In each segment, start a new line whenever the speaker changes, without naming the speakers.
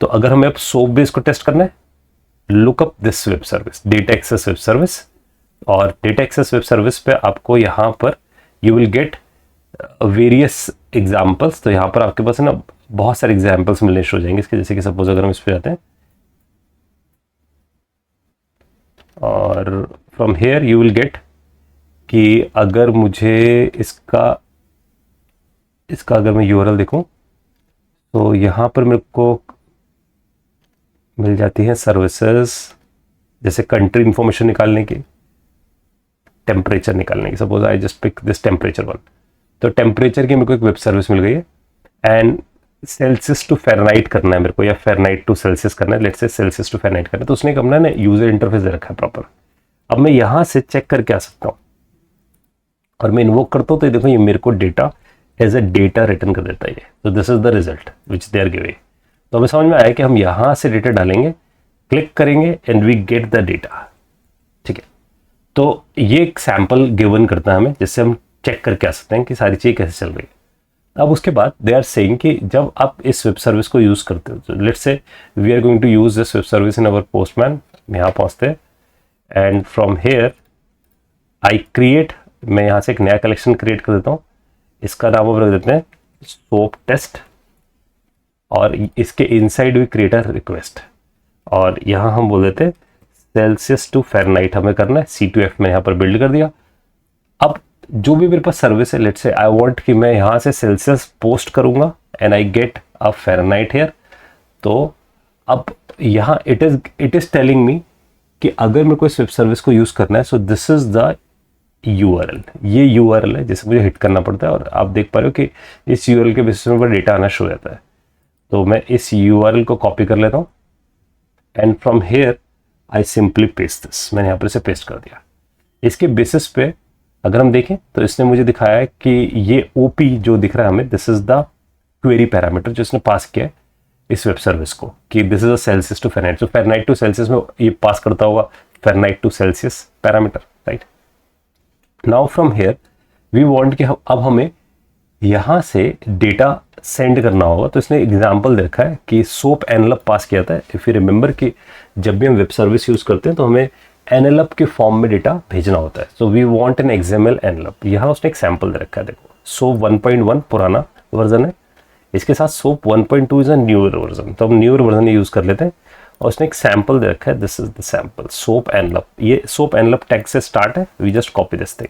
तो अगर हमें अब सोप बेस को टेस्ट करना है, look up this web service, data access web service, और डेटा एक्सेस वेब सर्विस पे आपको यहाँ पर you will get various examples. तो यहाँ पर आपके पास है ना बहुत सारे एग्जाम्पल्स मिलने शुरू हो जाएंगे इसके। जैसे कि सपोज अगर हम इस पे जाते हैं और from here you will gate कि अगर मुझे इसका अगर मैं यूआरएल देखूं तो यहाँ पर मेरे को मिल जाती है सर्विसेज, जैसे कंट्री इंफॉर्मेशन निकालने की, टेम्परेचर निकालने की। Suppose I just pick this temperature one, तो टेम्परेचर की मेरे को एक वेब सर्विस मिल गई है। एंड सेल्सियस टू फ़ारेनहाइट करना है मेरे को, या फ़ारेनहाइट टू सेल्सियस करना है, let's say Celsius to Fahrenheit करना है, तो उसने करना है ना यूजर इंटरफेस दे रखा है प्रॉपर। अब मैं यहाँ से चेक करके आ सकता हूँ और मैं इन्वोक करता हूँ तो देखो ये मेरे को data as a data return कर देता है ये। तो this is the result which they are giving. तो हमें समझ में आया कि हम यहाँ से डेटा डालेंगे, क्लिक करेंगे and we get the data. ठीक है, तो ये एक सैंपल गिवन करता है हमें, जिससे हम चेक करके आ सकते हैं कि सारी चीज़ कैसे चल रही है। अब उसके बाद दे आर सेइंग कि जब आप इस वेब सर्विस को यूज़ करते हो, तो let's say we are going to use this web service in our Postman. यहाँ पहुँचते हैं and from here I create, मैं यहाँ से एक नया कलेक्शन क्रिएट कर देता हूँ। इसका नाम हम रख देते हैं सोप टेस्ट, और इसके inside we create a request, और यहाँ हम बोल देते हैं सेल्सियस टू फ़ारेनहाइट हमें करना है। C2F में यहाँ पर बिल्ड कर दिया। अब जो भी मेरे पास सर्विस है, लेट्स से आई वांट कि मैं यहाँ से सेल्सियस पोस्ट करूँगा and I get a Fahrenheit here. तो अब यहाँ इट इज़ टेलिंग मी कि अगर मेरे को इस वेब सर्विस को यूज़ करना है, so this is the URL, ये URL है जिसे मुझे हिट करना पड़ता है। और आप देख पा रहे हो कि इस URL के बेसिस पर डेटा आना शुरू हो जाता है। तो मैं इस URL को कॉपी कर लेता हूँ and from here I simply paste this, मैंने यहाँ पर इसे पेस्ट कर दिया। इसके बेसिस पे अगर हम देखें तो इसने मुझे दिखाया है कि ये OP जो दिख रहा है हमें, this is the query parameter जो इसने पास किया है इस वेब सर्विस को, कि this is a Celsius to Fahrenheit. तो फ़ारेनहाइट टू सेल्सियस में ये पास करता होगा Fahrenheit to Celsius parameter, right. Now from here we want कि अब हमें यहाँ से डेटा सेंड करना होगा। तो इसने एग्जांपल दे रखा है कि सोप एनवेलप पास किया था। इफ़ यू रिमेंबर कि जब भी हम वेब सर्विस यूज़ करते हैं तो हमें एनवेलप के फॉर्म में डेटा भेजना होता है। So we want an XML envelope. यहाँ उसने एक सैम्पल दे रखा है, देखो सोप 1.1 पुराना वर्जन है, इसके साथ soap 1.2 is a newer version. तो हम न्यूअर वर्जन यूज़ कर लेते हैं और उसने एक सैम्पल दे रखा है, this is the sample soap envelope. ये सोप एनवेलप टैग से स्टार्ट है, we just copy this thing.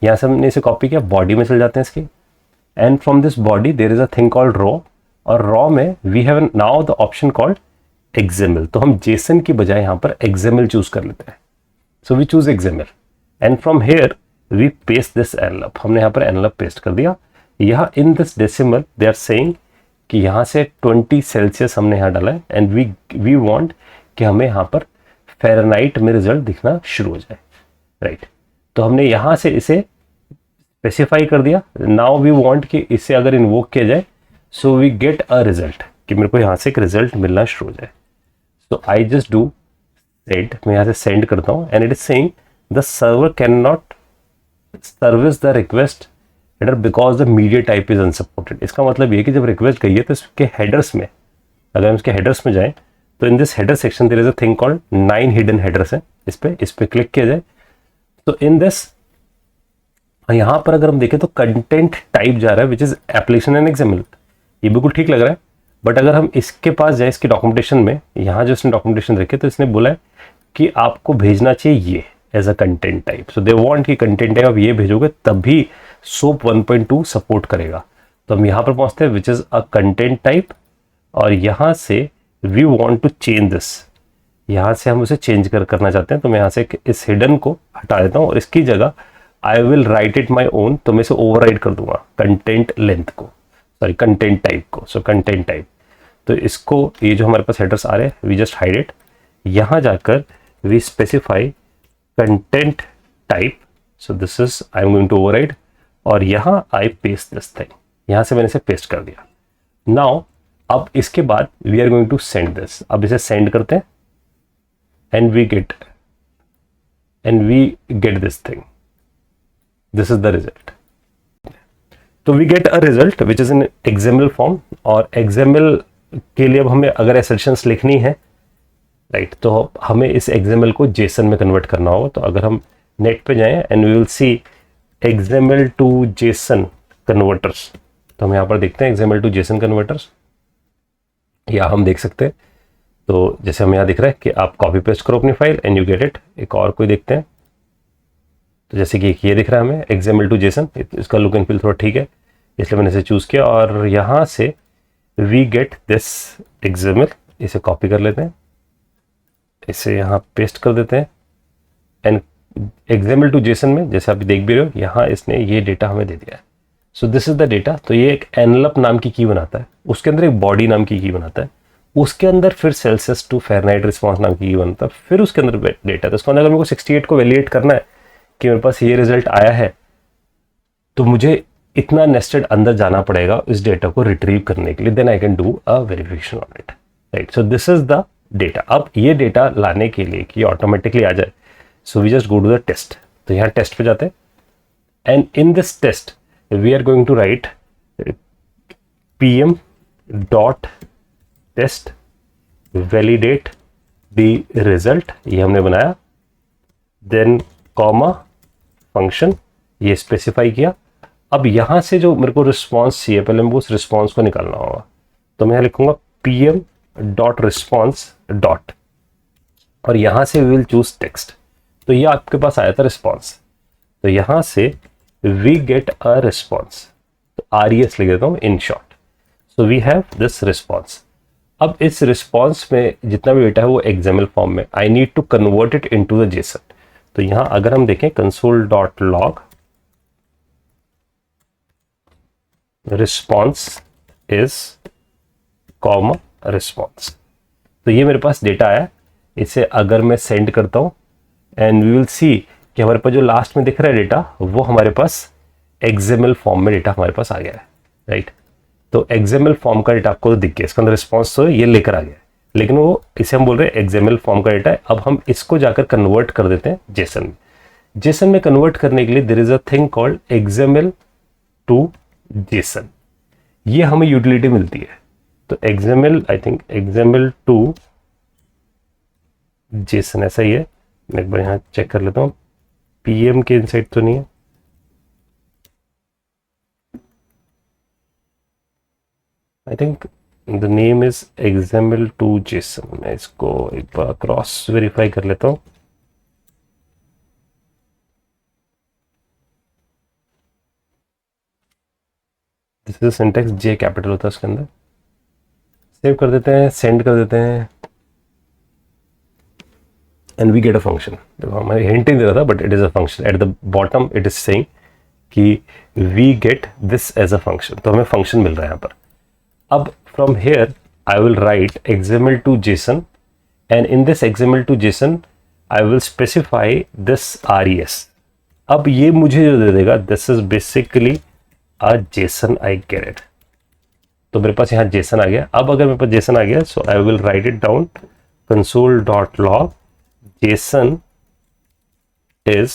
यहाँ से हमने इसे कॉपी किया, बॉडी में चल जाते हैं इसकी, and from this body there is a thing called raw, और रॉ में we have now the option called XML। तो हम JSON की बजाय यहाँ पर XML चूज कर लेते हैं। So we choose XML and from here we paste this envelope. हमने यहाँ पर एनवेलप पेस्ट कर दिया। यहाँ in this decimal they are saying कि यहाँ से 20 सेल्सियस हमने यहाँ डाला है एंड वी वांट कि हमें यहाँ पर फ़ारेनहाइट में रिजल्ट दिखना शुरू हो जाए, राइट। तो हमने यहाँ से इसे स्पेसिफाई कर दिया। नाउ वी वांट कि इसे अगर इन्वोक किया जाए so we get a result, कि मेरे को यहाँ से एक रिजल्ट मिलना शुरू हो जाए। सो आई जस्ट डू सेंड, मैं यहाँ से सेंड करता हूँ and it is saying the server can not service the request header because the media type is unsupported. इसका मतलब ये कि जब रिक्वेस्ट गई है तो इसके हेडर्स में, अगर हम इसके हेडर्स में जाएं तो in this header section there is a thing called 9 hidden headers है। इस पे क्लिक किया जाए तो इन दिस यहाँ पर अगर हम देखें तो कंटेंट टाइप जा रहा है which is application and XML। ये बिल्कुल ठीक लग रहा है, बट अगर हम इसके पास जाए इसके डॉक्यूमेंटेशन में, यहाँ जो इसने डॉक्यूमेंटेशन रखे तो इसने बोला है कि आपको भेजना चाहिए ये as a content type. So they want कि कंटेंट टाइप आप ये भेजोगे तभी सोप 1.2 सपोर्ट करेगा। तो हम यहाँ पर पहुँचते हैं which is a content type, और यहाँ से we want to change this, यहाँ से हम उसे चेंज करना चाहते हैं। तो मैं यहाँ से इस हिडन को हटा देता हूँ और इसकी जगह आई will write it my own. तो मैं इसे ओवरराइड कर दूंगा कंटेंट लेंथ को, सॉरी कंटेंट टाइप को। सो कंटेंट टाइप, तो इसको ये जो हमारे पास हेडर्स आ रहे हैं वी जस्ट हाइड इट। यहाँ जाकर we specify content type. So this is I am going to override, और यहाँ आई पेस्ट दिस थिंग, यहाँ से मैंने इसे पेस्ट कर दिया। नाउ अब इसके बाद we are going to send this. अब इसे सेंड करते हैं and we get this thing, this is the result. तो we get a result which is in XML form, और XML के लिए अब हमें अगर एसर्शंस लिखनी है, राइट, तो हमें इस XML को जेसन में कन्वर्ट करना होगा। तो अगर हम नेट पे जाएं and we will see XML to JSON converters, तो हम यहाँ पर देखते हैं XML टू जेसन कन्वर्टर्स, या हम देख सकते हैं। तो जैसे हम यहाँ दिख रहा है कि आप कॉपी पेस्ट करो अपनी file and you get it. एक और कोई देखते हैं, तो जैसे कि ये दिख रहा है हमें XML टू जेसन, इसका लुक एंड फील थोड़ा ठीक है, इसलिए मैंने इसे चूज़ किया। और यहाँ से वी गेट दिस XML, इसे कॉपी कर लेते हैं, इसे यहाँ पेस्ट कर देते हैं एंड XML टू जेसन में जैसे आप देख भी रहे हो यहाँ इसने ये डेटा हमें दे दिया है। सो दिस इज द डेटा। तो ये एक एनलप नाम की की बनाता है, उसके अंदर एक बॉडी नाम की बनाता है, उसके अंदर फिर सेल्सियस टू फ़ारेनहाइट रिस्पॉन्स नाम की बनता है, फिर उसके अंदर डेटा। तो उसके अंदर अगर मेरे को 68 को वैलिडेट करना है कि मेरे पास ये रिजल्ट आया है, तो मुझे इतना नेस्टेड अंदर जाना पड़ेगा इस डेटा को रिट्रीव करने के लिए, then I can do a verification on it, right. So this is the data. अब ये डेटा लाने के लिए कि ऑटोमेटिकली आ जाए, so we just go to the test. तो यहाँ टेस्ट पे जाते हैं and in this test we are going to write pm dot test validate the result, ये हमने बनाया, देन कॉमा फंक्शन, ये स्पेसिफाई किया। अब यहाँ से जो मेरे को रिस्पॉन्स चाहिए, पहले मेरे को उस रिस्पॉन्स को निकालना होगा। तो मैं यहाँ लिखूंगा pm डॉट रिस्पॉन्स डॉट, और यहाँ से वी विल चूज टेक्स्ट। तो ये आपके पास आया था रिस्पॉन्स, तो यहाँ से वी गेट अ रिस्पॉन्स, तो RES लिख देता हूँ in short. So we have this response. अब इस रिस्पॉन्स में जितना भी डेटा है वो XML फॉर्म में, I need to convert it into the JSON. तो यहाँ अगर हम देखें console dot log response is comma response, तो ये मेरे पास डेटा आया। इसे अगर मैं सेंड करता हूँ एंड वी विल सी कि हमारे पास जो लास्ट में दिख रहा है डेटा, वो हमारे पास XML फॉर्म में डेटा हमारे पास आ गया है, राइट। तो XML फॉर्म का डेटा आपको दिख गया, इसका अंदर रिस्पॉन्स तो ये लेकर आ गया, लेकिन वो इसे हम बोल रहे हैं XML फॉर्म का डेटा है। अब हम इसको जाकर कन्वर्ट कर देते हैं जेसन में। जेसन में कन्वर्ट करने के लिए there is a thing called XML to JSON, ये हमें यूटिलिटी मिलती है। तो XML, I think XML to JSON ऐसा ही है, मैं एक बार यहाँ चेक कर लेता हूँ, PM के इनसाइड तो नहीं है। I think the name is XML to JSON. मैं इसको एक बार क्रॉस वेरीफाई कर लेता हूँ। This is syntax, J capital होता है उसके अंदर। सेव कर देते हैं, सेंड कर देते हैं and we get a function. देखो हमारे हिंट ही दे रहा था, but it is a function. At the bottom it is saying कि we get this as a function, तो हमें फंक्शन मिल रहा है यहाँ पर। अब from here I will write XML to JSON and in this XML to JSON I will specify this RES। अब ये मुझे जो दे देगा, this is basically a Jason, I get it. तो मेरे पास यहाँ जेसन आ गया। अब अगर मेरे पास जेसन आ गया, so I will write it down console dot log JSON is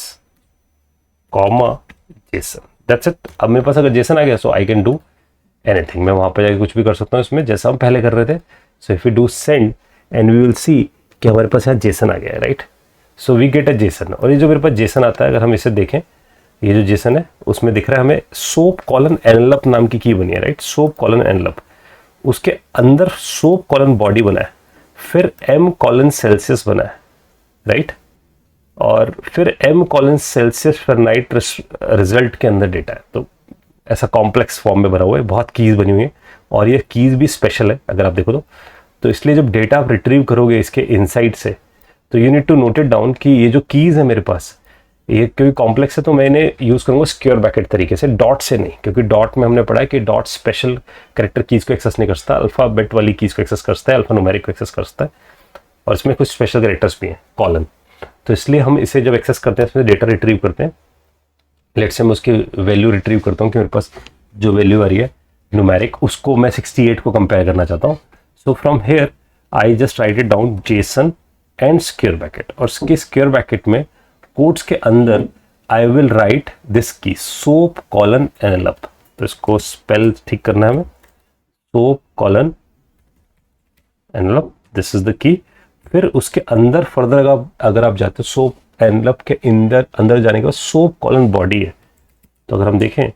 comma JSON, that's it. अब मेरे पास अगर जेसन आ गया, so I can do anything. मैं वहां पर जाकर कुछ भी कर सकता हूँ इसमें, जैसा हम पहले कर रहे थे। So if you do send and we will see कि हमारे पास यहाँ जेसन आ गया है, right. So we get a JSON. और ये जो मेरे पास जेसन आता है, अगर हम इसे देखें, ये जो जेसन है उसमें दिख रहा है हमें सोप कॉलन एनलप नाम की बनी है, राइट। सोप कॉलन एनलप, उसके अंदर सोप कॉलन बॉडी बना है, फिर M कॉलन सेल्सियस बना है, राइट। और फिर M colon Celsius Fahrenheit result के अंदर डेटा है। तो ऐसा कॉम्प्लेक्स फॉर्म में बना हुआ है, बहुत कीज़ बनी हुई है, और ये कीज़ भी स्पेशल है अगर आप देखो तो इसलिए जब डेटा आप रिट्रीव करोगे इसके इनसाइड से, तो you need to note it down कि ये जो कीज़ है मेरे पास, ये क्योंकि कॉम्प्लेक्स है तो मैं इन्हें यूज़ करूँगा सिक्योर ब्रैकेट तरीके से, डॉट से नहीं। क्योंकि डॉट में हमने पढ़ा है कि डॉट स्पेशल कैरेक्टर कीज़ को एक्सेस नहीं कर सकता, अल्फ़ाबेट वाली कीज़ को एक्सेस कर सकता है, अल्फ़ा न्यूमेरिक को एक्सेस कर सकता है, और इसमें कुछ स्पेशल कैरेक्टर्स भी हैं, कॉलन। तो इसलिए हम इसे जब एक्सेस करते हैं, इसमें डेटा रिट्रीव करते हैं। लेट्स से मैं उसकी वैल्यू रिट्रीव करता हूँ कि मेरे पास जो वैल्यू आ रही है न्यूमेरिक, उसको मैं 68 को कंपेयर करना चाहता हूँ। So from here I just right it down Jason and secure bracket, और इसके सिक्योर ब्रैकेट में कोट्स के अंदर आई विल राइट दिस की सोप कॉलन एनलप। तो इसको स्पेल ठीक करना है हमें, soap colon envelope, this is the key. फिर उसके अंदर फर्दर अगर आप जाते हो सोप एनवेलप के अंदर जाने के बाद सोप कॉलन बॉडी है, तो अगर हम देखें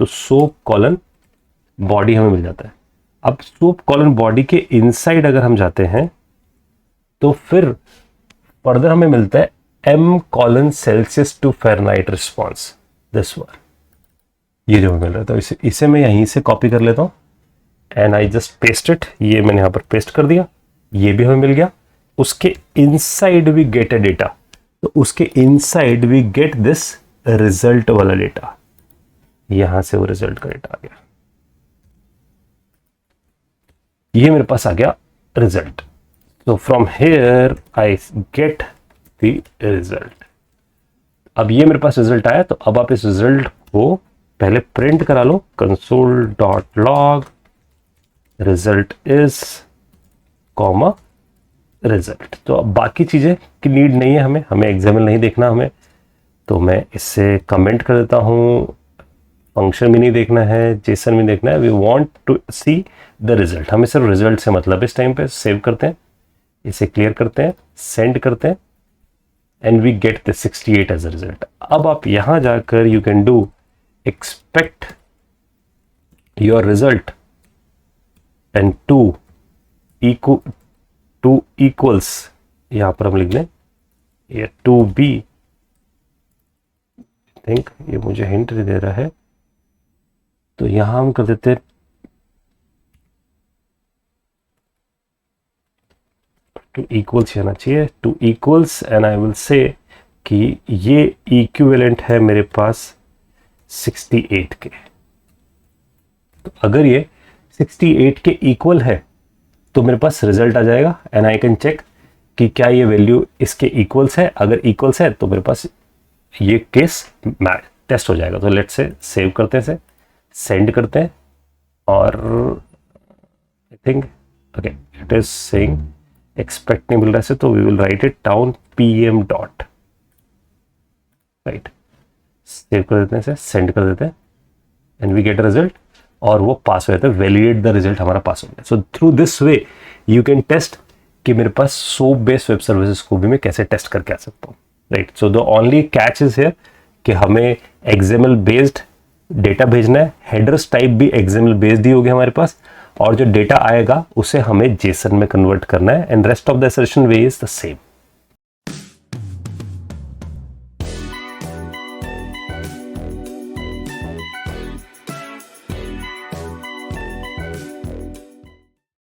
तो सोप कॉलन बॉडी हमें मिल जाता है। अब सोप कॉलन बॉडी के इनसाइड अगर हम जाते हैं तो फिर फर्दर हमें मिलता है m colon Celsius to Fahrenheit response, this one, ये जो हमें मिल रहा है। तो इसे मैं यहीं से कॉपी कर लेता हूं and I just paste it, ये मैंने यहां पर पेस्ट कर दिया, ये भी हमें मिल गया। उसके inside we get a data, तो उसके inside we get this result वाला डेटा, यहां से वो रिजल्ट का डेटा आ गया, ये मेरे पास आ गया रिजल्ट। तो from here I get the result. अब ये मेरे पास रिजल्ट आया, तो अब आप इस रिजल्ट को पहले प्रिंट करा लो, console dot log result is comma result. तो अब बाकी चीजें की नीड नहीं है हमें एक्सएमएल नहीं देखना हमें, तो मैं इससे कमेंट कर देता हूं, फंक्शन भी नहीं देखना है, जेसन भी देखना है, we want to see the result, हमें सिर्फ रिजल्ट से मतलब इस टाइम पे। सेव करते हैं, इसे क्लियर करते हैं, सेंड करते हैं and we get the 68 as a result. अब आप यहां जाकर you can do expect your result and to equals, यहां पर हम लिख दें ये टू बी, थिंक ये मुझे हिंट दे रहा है, तो यहां हम कर देते टू इक्वल्स आना चाहिए, two equals and I will say कि ये इक्विवेलेंट है मेरे पास 68 के। तो अगर ये 68 के इक्वल है तो मेरे पास रिजल्ट आ जाएगा एंड आई कैन चेक कि क्या ये वैल्यू इसके इक्वल्स है। अगर इक्वल्स है तो मेरे पास ये केस टेस्ट हो जाएगा। तो लेट से सेव करते हैं, इसे सेंड करते हैं और I think okay it is saying expect नहीं मिल रहा है, तो we will write it down pm dot, right, save कर देते हैं, इसे सेंड कर देते हैं एंड वी गेट रिजल्ट और वो पास हो जाता है, वैलिडेट द रिजल्ट हमारा पास हो गया। So through this way you can test कि मेरे पास सोप बेस्ड वेब सर्विसेज को भी मैं कैसे टेस्ट करके आ सकता हूँ, राइट। So the only catch is here कि हमें XML बेस्ड डेटा भेजना है, हेडर्स टाइप भी XML बेस्ड ही होगी हमारे पास, और जो डेटा आएगा उसे हमें JSON में कन्वर्ट करना है and rest of the assertion way is the same.